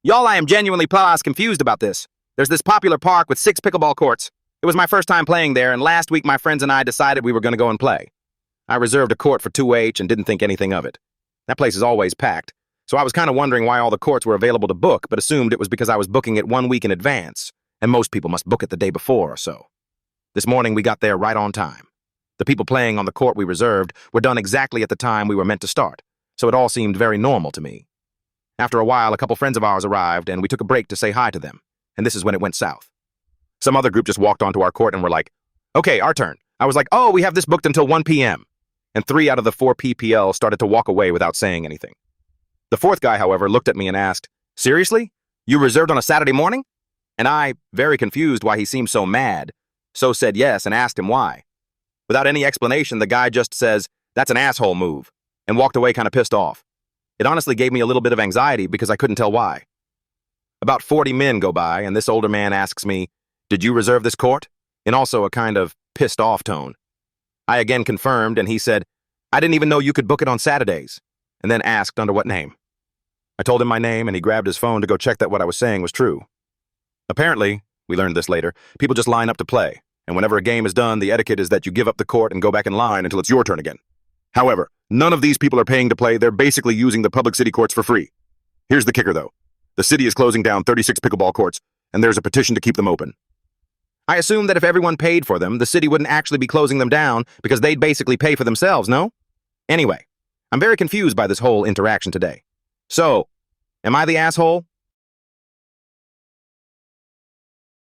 Y'all, I am genuinely confused about this. There's this popular park with 6 pickleball courts. It was my first time playing there, and last week my friends and I decided we were going to go and play. I reserved a court for 2H and didn't think anything of it. That place is always packed, so I was kind of wondering why all the courts were available to book, but assumed it was because I was booking it 1 week in advance, and most people must book it the day before or so. This morning we got there right on time. The people playing on the court we reserved were done exactly at the time we were meant to start, so it all seemed very normal to me. After a while, a couple friends of ours arrived, and we took a break to say hi to them, and this is when it went south. Some other group just walked onto our court and were like, "Okay, our turn." I was like, "Oh, we have this booked until 1 p.m." And 3 out of the 4 PPL started to walk away without saying anything. The fourth guy, however, looked at me and asked, "Seriously? You reserved on a Saturday morning?" And I, very confused why he seemed so mad, so said yes and asked him why. Without any explanation, the guy just says, "That's an asshole move," and walked away kind of pissed off. It honestly gave me a little bit of anxiety because I couldn't tell why. About 40 men go by, and this older man asks me, "Did you reserve this court?" in also a kind of pissed off tone. I again confirmed, and he said, "I didn't even know you could book it on Saturdays," and then asked under what name. I told him my name, and he grabbed his phone to go check that what I was saying was true. Apparently, we learned this later, people just line up to play, and whenever a game is done, the etiquette is that you give up the court and go back in line until it's your turn again. However, none of these people are paying to play. They're basically using the public city courts for free. Here's the kicker, though. The city is closing down 36 pickleball courts, and there's a petition to keep them open. I assume that if everyone paid for them, the city wouldn't actually be closing them down because they'd basically pay for themselves, no? Anyway, I'm very confused by this whole interaction today. So, am I the asshole?